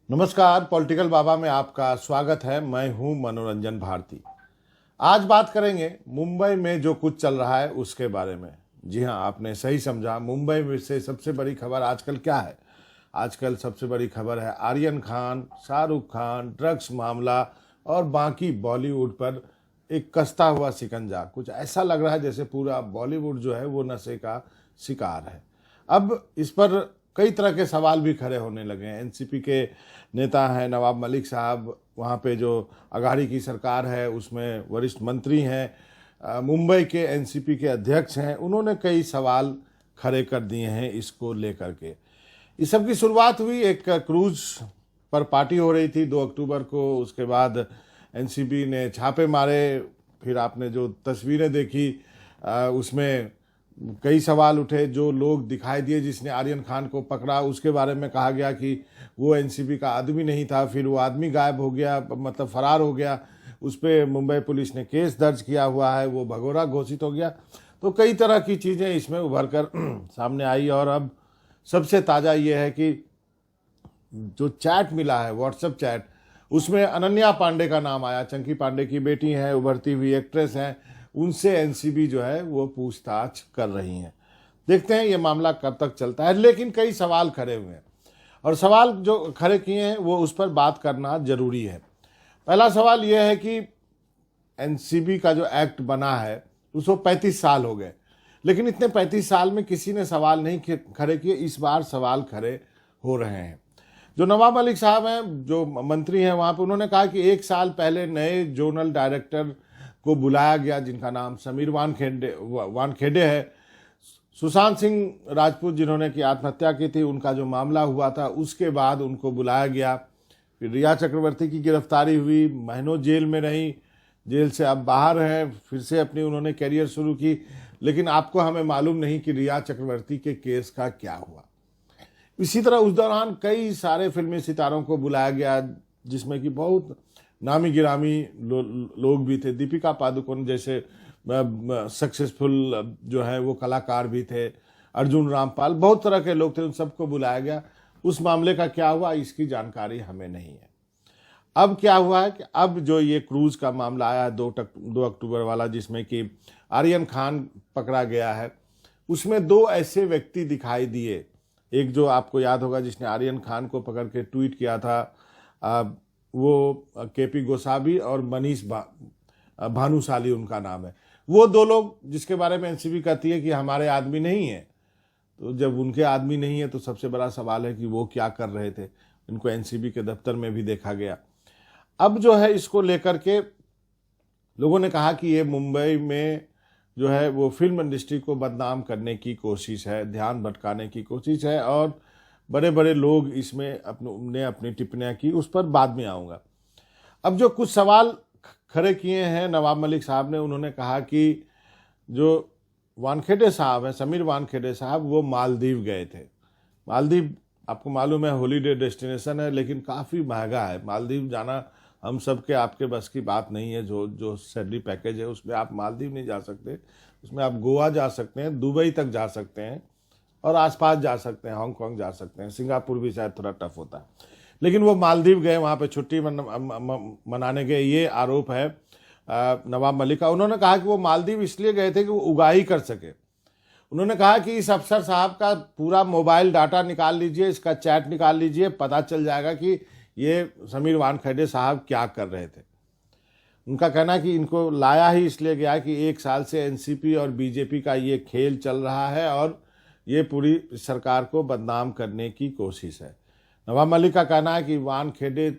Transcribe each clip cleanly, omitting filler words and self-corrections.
नमस्कार, पॉलिटिकल बाबा में आपका स्वागत है। मैं हूं मनोरंजन भारती। आज बात करेंगे मुंबई में जो कुछ चल रहा है उसके बारे में। जी हां, आपने सही समझा। मुंबई में से सबसे बड़ी खबर आजकल क्या है? आजकल सबसे बड़ी खबर है आर्यन खान, शाहरुख खान, ड्रग्स मामला और बाकी बॉलीवुड पर एक कसता हुआ शिकंजा। कुछ ऐसा लग रहा है जैसे पूरा बॉलीवुड जो है वो नशे का शिकार है। अब इस पर कई तरह के सवाल भी खड़े होने लगे हैं। एनसीपी के नेता हैं नवाब मलिक साहब, वहाँ पे जो अघाड़ी की सरकार है उसमें वरिष्ठ मंत्री हैं, मुंबई के एनसीपी के अध्यक्ष हैं, उन्होंने कई सवाल खड़े कर दिए हैं इसको लेकर के। इस सब की शुरुआत हुई एक क्रूज पर पार्टी हो रही थी 2 अक्टूबर को। उसके बाद एनसीबी ने छापे मारे। फिर आपने जो तस्वीरें देखी उसमें कई सवाल उठे। जो लोग दिखाई दिए जिसने आर्यन खान को पकड़ा उसके बारे में कहा गया कि वो एनसीबी का आदमी नहीं था। फिर वो आदमी गायब हो गया, मतलब फरार हो गया। उस पर मुंबई पुलिस ने केस दर्ज किया हुआ है, वो भगोड़ा घोषित हो गया। तो कई तरह की चीज़ें इसमें उभर कर सामने आई। और अब सबसे ताज़ा ये है कि जो चैट मिला है, व्हाट्सएप चैट, उसमें अनन्या पांडे का नाम आया। चंकी पांडे की बेटी हैं, उभरती हुई एक्ट्रेस हैं। उनसे एनसीबी जो है वो पूछताछ कर रही हैं। देखते हैं ये मामला कब तक चलता है। लेकिन कई सवाल खड़े हुए हैं और सवाल जो खड़े किए हैं वो उस पर बात करना जरूरी है। पहला सवाल ये है कि एनसीबी का जो एक्ट बना है उसको 35 साल हो गए, लेकिन इतने 35 साल में किसी ने सवाल नहीं खड़े किए। इस बार सवाल खड़े हो रहे हैं। जो नवाब मलिक साहब हैं, जो मंत्री हैं वहाँ पे, उन्होंने कहा कि 1 साल पहले नए जोनल डायरेक्टर को बुलाया गया जिनका नाम समीर वानखेड़े है। सुशांत सिंह राजपूत जिन्होंने की आत्महत्या की थी, उनका जो मामला हुआ था उसके बाद उनको बुलाया गया। फिर रिया चक्रवर्ती की गिरफ्तारी हुई, महीनों जेल में रही, जेल से अब बाहर हैं, फिर से अपनी उन्होंने कैरियर शुरू की। लेकिन आपको हमें मालूम नहीं कि रिया चक्रवर्ती के केस का क्या हुआ। इसी तरह उस दौरान कई सारे फिल्मी सितारों को बुलाया गया जिसमें कि बहुत नामी गिरामी लोग भी थे। दीपिका पादुकोण जैसे सक्सेसफुल जो है वो कलाकार भी थे, अर्जुन रामपाल, बहुत तरह के लोग थे, उन सबको बुलाया गया। उस मामले का क्या हुआ इसकी जानकारी हमें नहीं है। अब क्या हुआ है कि अब जो ये क्रूज का मामला आया 2 अक्टूबर वाला, जिसमें कि आर्यन खान पकड़ा गया है, उसमें 2 ऐसे व्यक्ति दिखाई दिए। एक जो आपको याद होगा जिसने आर्यन खान को पकड़ के ट्वीट किया था, वो केपी गोसावी और मनीष भानुशाली उनका नाम है। वो 2 लोग जिसके बारे में एनसीबी कहती है कि हमारे आदमी नहीं है। तो जब उनके आदमी नहीं है तो सबसे बड़ा सवाल है कि वो क्या कर रहे थे। इनको एनसीबी के दफ्तर में भी देखा गया। अब जो है इसको लेकर के लोगों ने कहा कि ये मुंबई में जो है वो फिल्म इंडस्ट्री को बदनाम करने की कोशिश है, ध्यान भटकाने की कोशिश है, और बड़े बड़े लोग इसमें अपनी टिप्पणियां की, उस पर बाद में आऊँगा। अब जो कुछ सवाल खड़े किए हैं नवाब मलिक साहब ने, उन्होंने कहा कि जो वानखेड़े साहब हैं, समीर वानखेड़े साहब, वो मालदीव गए थे। मालदीव आपको मालूम है हॉलीडे डेस्टिनेशन है, लेकिन काफ़ी महंगा है। मालदीव जाना हम सब के आपके बस की बात नहीं है। जो सैलरी पैकेज है उसमें आप मालदीव नहीं जा सकते। उसमें आप गोवा जा सकते हैं, दुबई तक जा सकते हैं और आसपास जा सकते हैं, हांगकांग जा सकते हैं, सिंगापुर भी शायद थोड़ा टफ होता है। लेकिन वो मालदीव गए, वहाँ पे छुट्टी मनाने गए, ये आरोप है नवाब मलिक का। उन्होंने कहा कि वो मालदीव इसलिए गए थे कि वो उगाही कर सके। उन्होंने कहा कि इस अफसर साहब का पूरा मोबाइल डाटा निकाल लीजिए, इसका चैट निकाल लीजिए, पता चल जाएगा कि ये समीर वानखेड़े साहब क्या कर रहे थे। उनका कहना कि इनको लाया ही इसलिए गया कि 1 साल से एनसीपी और बीजेपी का ये खेल चल रहा है और ये पूरी सरकार को बदनाम करने की कोशिश है। नवाब मलिक का कहना है कि वानखेड़े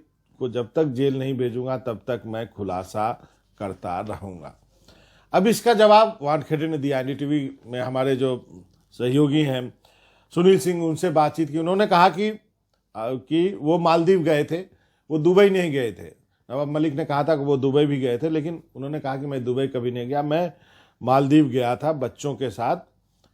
को जब तक जेल नहीं भेजूंगा तब तक मैं खुलासा करता रहूंगा। अब इसका जवाब वानखेड़े ने दिया। एनडीटीवी में हमारे जो सहयोगी हैं सुनील सिंह, उनसे बातचीत की। उन्होंने कहा कि वो मालदीव गए थे, वो दुबई नहीं गए थे। नवाब मलिक ने कहा था कि वो दुबई भी गए थे, लेकिन उन्होंने कहा कि मैं दुबई कभी नहीं गया, मैं मालदीव गया था बच्चों के साथ।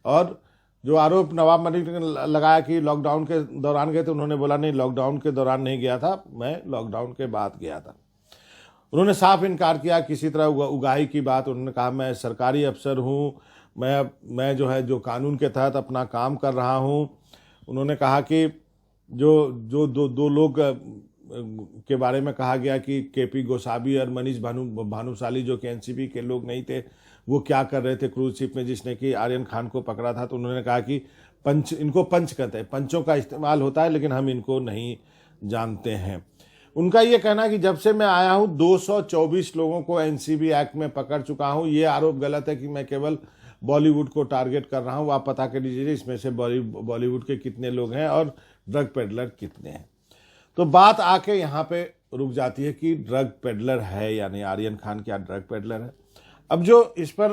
और जो आरोप नवाब मलिक ने लगाया कि लॉकडाउन के दौरान गए थे, उन्होंने बोला नहीं, लॉकडाउन के दौरान नहीं गया था, मैं लॉकडाउन के बाद गया था। उन्होंने साफ इनकार किया किसी तरह उगाही की बात। उन्होंने कहा मैं सरकारी अफसर हूँ, मैं जो है जो कानून के तहत अपना काम कर रहा हूँ। उन्होंने कहा कि जो दो लोग के बारे में कहा गया कि केपी गोसावी और मनीष भानुशाली जो कि एनसीबी के लोग नहीं थे, वो क्या कर रहे थे क्रूज शिप में, जिसने कि आर्यन खान को पकड़ा था। तो उन्होंने कहा कि इनको पंच कहते हैं, पंचों का इस्तेमाल होता है, लेकिन हम इनको नहीं जानते हैं। उनका ये कहना है कि जब से मैं आया हूं 224 लोगों को एनसीबी एक्ट में पकड़ चुका हूं। ये आरोप गलत है कि मैं केवल बॉलीवुड को टारगेट कर रहा हूं। आप पता कर लीजिए इसमें से बॉलीवुड के कितने लोग हैं और ड्रग पेडलर कितने हैं। तो बात आके यहाँ पे रुक जाती है कि ड्रग पेडलर है या नहीं, आर्यन खान क्या ड्रग पेडलर है। अब जो इस पर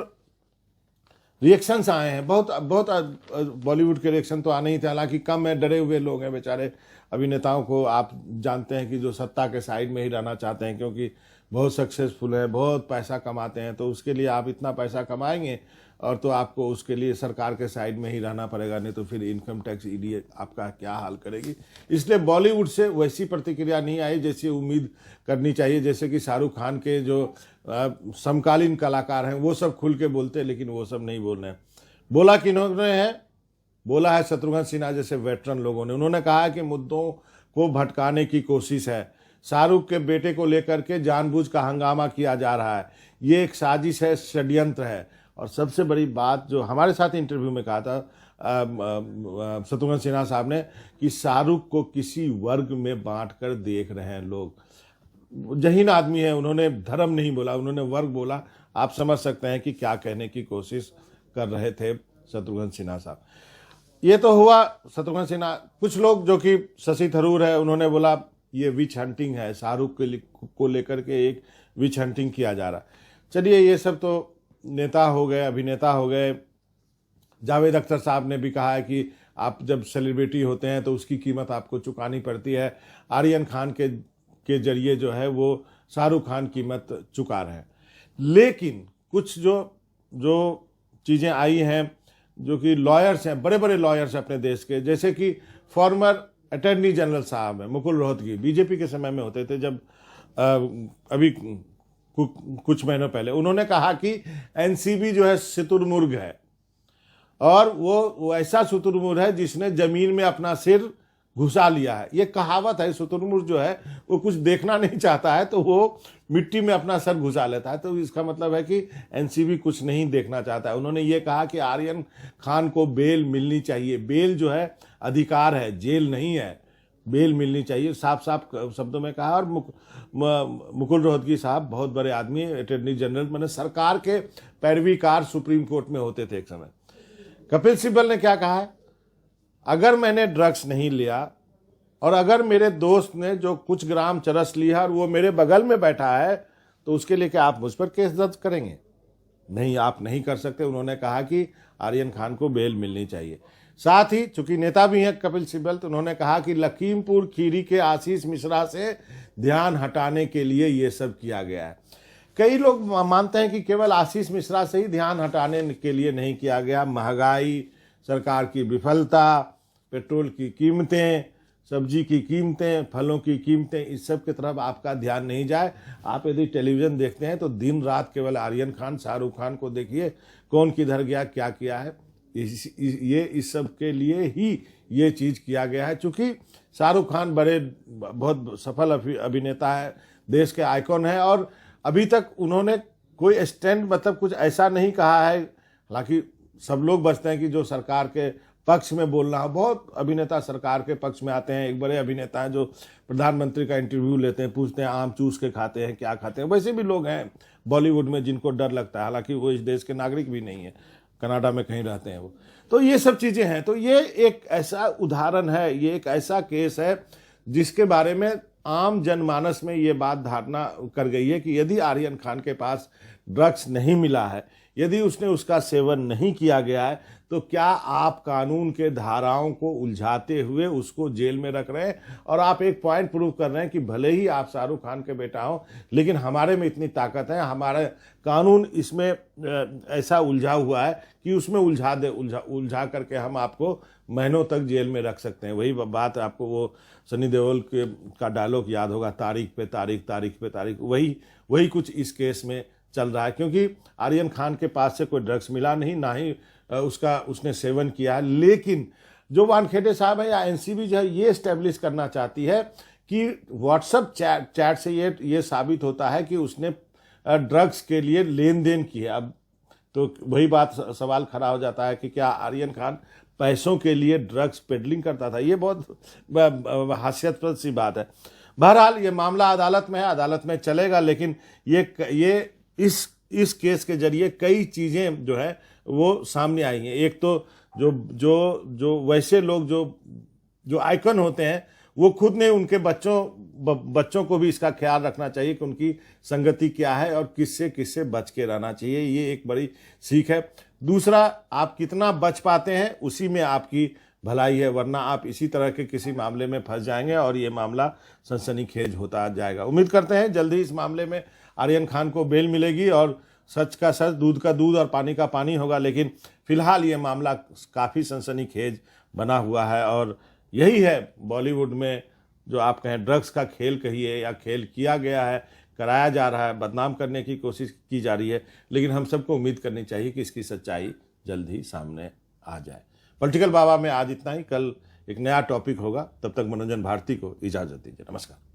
रिएक्शंस आए हैं, बहुत बॉलीवुड के रिएक्शन तो आने ही थे, हालांकि कम है, डरे हुए लोग हैं बेचारे अभिनेताओं को। आप जानते हैं कि जो सत्ता के साइड में ही रहना चाहते हैं, क्योंकि बहुत सक्सेसफुल है, बहुत पैसा कमाते हैं, तो उसके लिए आप इतना पैसा कमाएंगे और तो आपको उसके लिए सरकार के साइड में ही रहना पड़ेगा, नहीं तो फिर इनकम टैक्स ईडी आपका क्या हाल करेगी। इसलिए बॉलीवुड से वैसी प्रतिक्रिया नहीं आई जैसी उम्मीद करनी चाहिए। जैसे कि शाहरुख खान के जो समकालीन कलाकार हैं वो सब खुल के बोलते हैं, लेकिन वो सब नहीं बोल रहे हैं। बोला किन्होंने है? बोला है शत्रुघ्न सिन्हा जैसे वेटरन लोगों ने। उन्होंने कहा है कि मुद्दों को भटकाने की कोशिश है, शाहरुख के बेटे को लेकर के जानबूझ का हंगामा किया जा रहा है, ये एक साजिश है, षड्यंत्र है। और सबसे बड़ी बात जो हमारे साथ इंटरव्यू में कहा था शत्रुघ्न सिन्हा साहब ने, कि शाहरुख को किसी वर्ग में बांट कर देख रहे हैं लोग। जहीन आदमी है, उन्होंने धर्म नहीं बोला, उन्होंने वर्ग बोला। आप समझ सकते हैं कि क्या कहने की कोशिश कर रहे थे शत्रुघ्न सिन्हा साहब। ये तो हुआ शत्रुघ्न सिन्हा। कुछ लोग जो कि शशि थरूर है, उन्होंने बोला ये विच हंटिंग है, शाहरुख को लेकर के एक विच हंटिंग किया जा रहा। चलिए, ये सब तो नेता हो गए, अभिनेता हो गए। जावेद अख्तर साहब ने भी कहा है कि आप जब सेलिब्रिटी होते हैं तो उसकी कीमत आपको चुकानी पड़ती है। आर्यन खान के जरिए जो है वो शाहरुख खान कीमत चुका रहे हैं। लेकिन कुछ जो चीज़ें आई हैं, जो कि लॉयर्स हैं, बड़े बड़े लॉयर्स अपने देश के, जैसे कि फॉर्मर अटॉर्नी जनरल साहब हैं मुकुल रोहतगी, बीजेपी के समय में होते थे, जब अभी कुछ महीनों पहले, उन्होंने कहा कि एनसीबी जो है शुतुरमुर्ग है, और वो ऐसा शुतुरमुर्ग है जिसने जमीन में अपना सिर घुसा लिया है। ये कहावत है, शुतुरमुर्ग जो है वो कुछ देखना नहीं चाहता है तो वो मिट्टी में अपना सर घुसा लेता है। तो इसका मतलब है कि एनसीबी कुछ नहीं देखना चाहता है। उन्होंने ये कहा कि आर्यन खान को बेल मिलनी चाहिए। बेल जो है अधिकार है, जेल नहीं है, बेल मिलनी चाहिए, साफ साफ शब्दों में कहा। और मुकुल रोहतगी साहब बहुत बड़े आदमी, अटॉर्नी जनरल, मैंने सरकार के पैरवीकार सुप्रीम कोर्ट में होते थे एक समय। कपिल सिब्बल ने क्या कहा है? अगर मैंने ड्रग्स नहीं लिया और अगर मेरे दोस्त ने जो कुछ ग्राम चरस लिया और वो मेरे बगल में बैठा है, तो उसके लिए क्या आप मुझ पर केस दर्ज करेंगे? नहीं, आप नहीं कर सकते। उन्होंने कहा कि आर्यन खान को बेल मिलनी चाहिए। साथ ही चूंकि नेता भी हैं कपिल सिब्बल, तो उन्होंने कहा कि लखीमपुर खीरी के आशीष मिश्रा से ध्यान हटाने के लिए ये सब किया गया है। कई लोग मानते हैं कि केवल आशीष मिश्रा से ही ध्यान हटाने के लिए नहीं किया गया। महंगाई, सरकार की विफलता, पेट्रोल की कीमतें, सब्जी की कीमतें, फलों की कीमतें, इस सब की तरफ आपका ध्यान नहीं जाए। आप यदि टेलीविज़न देखते हैं तो दिन रात केवल आर्यन खान, शाहरुख खान को देखिए, कौन किधर गया, क्या किया है। इस सब के लिए ही ये चीज़ किया गया है। चूँकि शाहरुख खान बहुत सफल अभिनेता है, देश के आइकॉन है, और अभी तक उन्होंने कोई स्टैंड मतलब कुछ ऐसा नहीं कहा है। हालांकि सब लोग बचते हैं कि जो सरकार के पक्ष में बोलना हो, बहुत अभिनेता सरकार के पक्ष में आते हैं। एक बड़े अभिनेता हैं जो प्रधानमंत्री का इंटरव्यू लेते हैं, पूछते हैं आम चूस के खाते हैं, क्या खाते हैं। वैसे भी लोग हैं बॉलीवुड में जिनको डर लगता है, हालांकि वो इस देश के नागरिक भी नहीं है, कनाडा में कहीं रहते हैं वो। तो ये सब चीज़ें हैं। तो ये एक ऐसा उदाहरण है, ये एक ऐसा केस है जिसके बारे में आम जनमानस में ये बात धारणा कर गई है कि यदि आर्यन खान के पास ड्रग्स नहीं मिला है, यदि उसने उसका सेवन नहीं किया गया है, तो क्या आप कानून के धाराओं को उलझाते हुए उसको जेल में रख रहे हैं। और आप एक पॉइंट प्रूव कर रहे हैं कि भले ही आप शाहरुख खान के बेटा हो, लेकिन हमारे में इतनी ताकत है, हमारा कानून इसमें ऐसा उलझा हुआ है कि उसमें उलझा करके हम आपको महीनों तक जेल में रख सकते हैं। वही बात आपको वो सनी देओल का डायलॉग याद होगा, तारीख पे तारीख, तारीख पे तारीख। वही कुछ इस केस में चल रहा है, क्योंकि आर्यन खान के पास से कोई ड्रग्स मिला नहीं, ना ही उसने सेवन किया है। लेकिन जो वानखेड़े साहब है या एनसीबी जो है, ये एस्टेब्लिश करना चाहती है कि व्हाट्सएप चैट से ये साबित होता है कि उसने ड्रग्स के लिए लेन देन की है। अब तो वही बात सवाल खड़ा हो जाता है कि क्या आर्यन खान पैसों के लिए ड्रग्स पेडलिंग करता था। ये बहुत हास्यास्पद सी बात है। बहरहाल ये मामला अदालत में है, अदालत में चलेगा, लेकिन ये इस केस के जरिए कई चीज़ें जो है वो सामने आई हैं। एक तो जो वैसे लोग जो आइकन होते हैं वो खुद ने उनके बच्चों को भी इसका ख्याल रखना चाहिए कि उनकी संगति क्या है और किससे किससे बच के रहना चाहिए। ये एक बड़ी सीख है। दूसरा, आप कितना बच पाते हैं उसी में आपकी भलाई है, वरना आप इसी तरह के किसी मामले में फंस जाएंगे और ये मामला सनसनीखेज होता जाएगा। उम्मीद करते हैं जल्दी इस मामले में आर्यन खान को बेल मिलेगी और सच का सच, दूध का दूध और पानी का पानी होगा। लेकिन फिलहाल ये मामला काफ़ी सनसनीखेज बना हुआ है और यही है बॉलीवुड में जो आप कहें ड्रग्स का खेल कहिए या खेल किया गया है, कराया जा रहा है, बदनाम करने की कोशिश की जा रही है। लेकिन हम सबको उम्मीद करनी चाहिए कि इसकी सच्चाई जल्द ही सामने आ जाए। पॉलिटिकल बाबा में आज इतना ही। कल एक नया टॉपिक होगा। तब तक मनोरंजन भारती को इजाज़त दीजिए। नमस्कार।